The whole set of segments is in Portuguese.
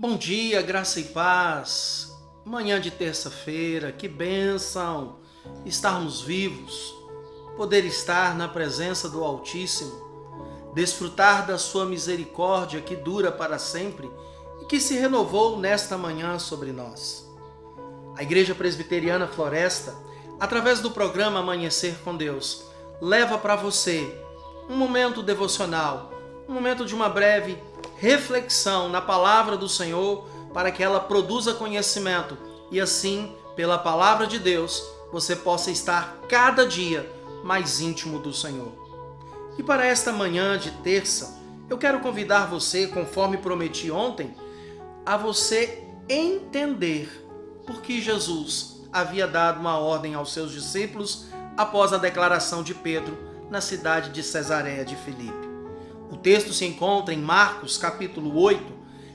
Bom dia, graça e paz. Manhã de terça-feira, que bênção estarmos vivos, poder estar na presença do Altíssimo, desfrutar da sua misericórdia que dura para sempre e que se renovou nesta manhã sobre nós. A Igreja Presbiteriana Floresta, através do programa Amanhecer com Deus, leva para você um momento devocional, um momento de uma breve reflexão na palavra do Senhor para que ela produza conhecimento e assim, pela palavra de Deus, você possa estar cada dia mais íntimo do Senhor. E para esta manhã de terça, eu quero convidar você, conforme prometi ontem, a você entender por que Jesus havia dado uma ordem aos seus discípulos após a declaração de Pedro na cidade de Cesareia de Filipe. O texto se encontra em Marcos, capítulo 8,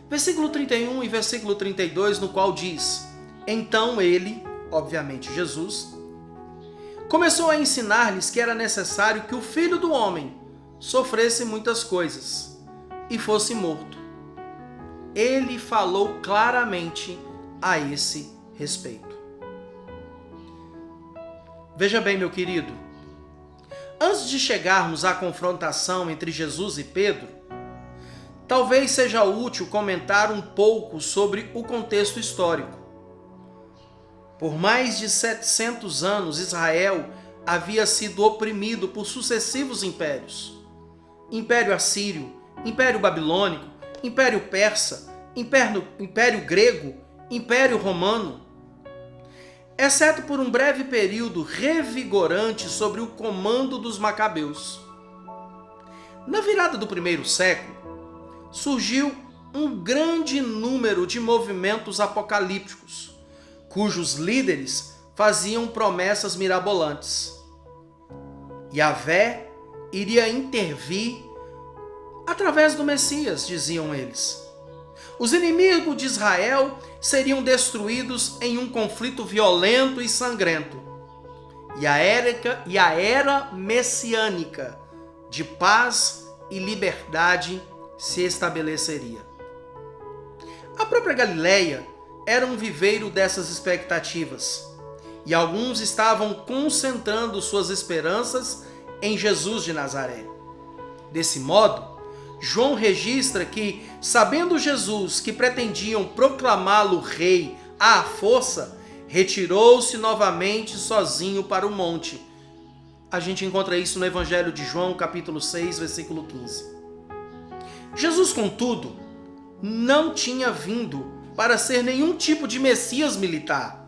versículo 31 e versículo 32, no qual diz: Então ele, obviamente Jesus, começou a ensinar-lhes que era necessário que o Filho do Homem sofresse muitas coisas e fosse morto. Ele falou claramente a esse respeito. Veja bem, meu querido, antes de chegarmos à confrontação entre Jesus e Pedro, talvez seja útil comentar um pouco sobre o contexto histórico. Por mais de 700 anos, Israel havia sido oprimido por sucessivos impérios. Império Assírio, Império Babilônico, Império Persa, Império Grego, Império Romano. Exceto por um breve período revigorante sobre o comando dos Macabeus. Na virada do primeiro século, surgiu um grande número de movimentos apocalípticos, cujos líderes faziam promessas mirabolantes. Yahvé iria intervir através do Messias, diziam eles. Os inimigos de Israel seriam destruídos em um conflito violento e sangrento. E a era messiânica de paz e liberdade se estabeleceria. A própria Galileia era um viveiro dessas expectativas, e alguns estavam concentrando suas esperanças em Jesus de Nazaré. Desse modo, João registra que, sabendo Jesus que pretendiam proclamá-lo rei à força, retirou-se novamente sozinho para o monte. A gente encontra isso no Evangelho de João, capítulo 6, versículo 15. Jesus, contudo, não tinha vindo para ser nenhum tipo de Messias militar.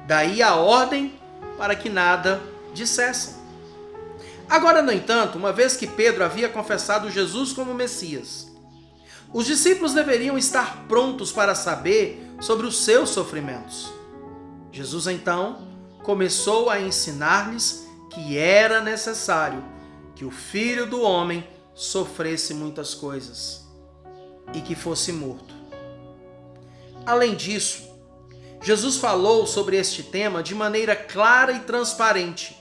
Daí a ordem para que nada dissessem. Agora, no entanto, uma vez que Pedro havia confessado Jesus como Messias, os discípulos deveriam estar prontos para saber sobre os seus sofrimentos. Jesus, então, começou a ensinar-lhes que era necessário que o Filho do Homem sofresse muitas coisas e que fosse morto. Além disso, Jesus falou sobre este tema de maneira clara e transparente.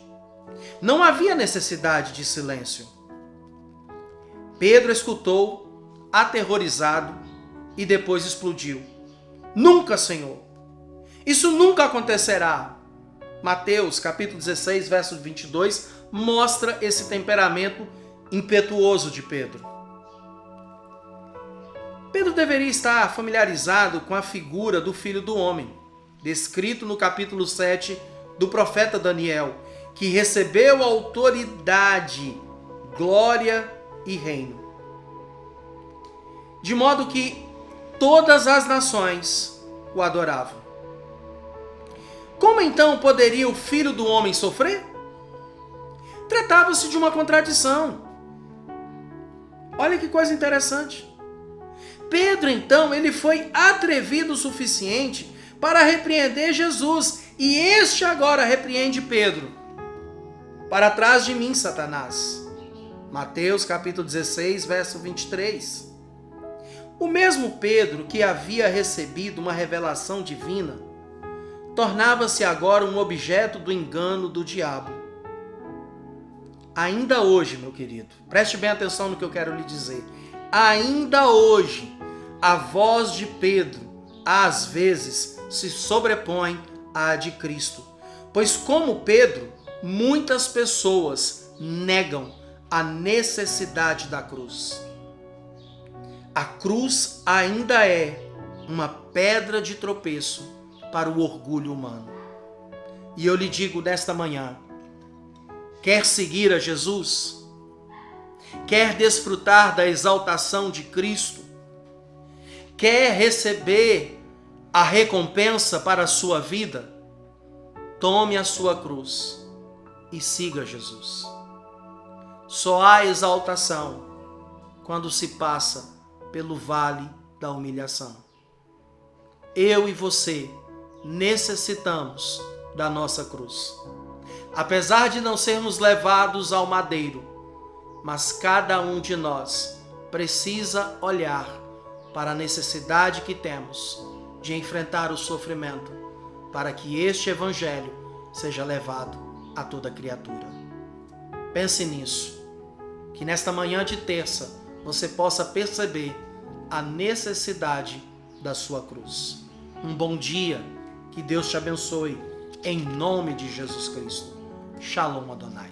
Não havia necessidade de silêncio. Pedro escutou, aterrorizado, e depois explodiu. Nunca, Senhor! Isso nunca acontecerá! Mateus, capítulo 16, verso 22, mostra esse temperamento impetuoso de Pedro. Pedro deveria estar familiarizado com a figura do Filho do Homem, descrito no capítulo 7 do profeta Daniel, que recebeu autoridade, glória e reino. De modo que todas as nações o adoravam. Como então poderia o Filho do Homem sofrer? Tratava-se de uma contradição. Olha que coisa interessante. Pedro, então, ele foi atrevido o suficiente para repreender Jesus, e este agora repreende Pedro. Para trás de mim, Satanás. Mateus capítulo 16, verso 23. O mesmo Pedro que havia recebido uma revelação divina, tornava-se agora um objeto do engano do diabo. Ainda hoje, meu querido, preste bem atenção no que eu quero lhe dizer. Ainda hoje, a voz de Pedro, às vezes, se sobrepõe à de Cristo. Pois, como Pedro, muitas pessoas negam a necessidade da cruz. A cruz ainda é uma pedra de tropeço para o orgulho humano. E eu lhe digo nesta manhã, quer seguir a Jesus? Quer desfrutar da exaltação de Cristo? Quer receber a recompensa para a sua vida? Tome a sua cruz e siga Jesus. Só há exaltação quando se passa pelo vale da humilhação. Eu e você necessitamos da nossa cruz. Apesar de não sermos levados ao madeiro, mas cada um de nós precisa olhar para a necessidade que temos de enfrentar o sofrimento, para que este evangelho seja levado a toda criatura. Pense nisso, que nesta manhã de terça você possa perceber a necessidade da sua cruz. Um bom dia, que Deus te abençoe, em nome de Jesus Cristo. Shalom Adonai.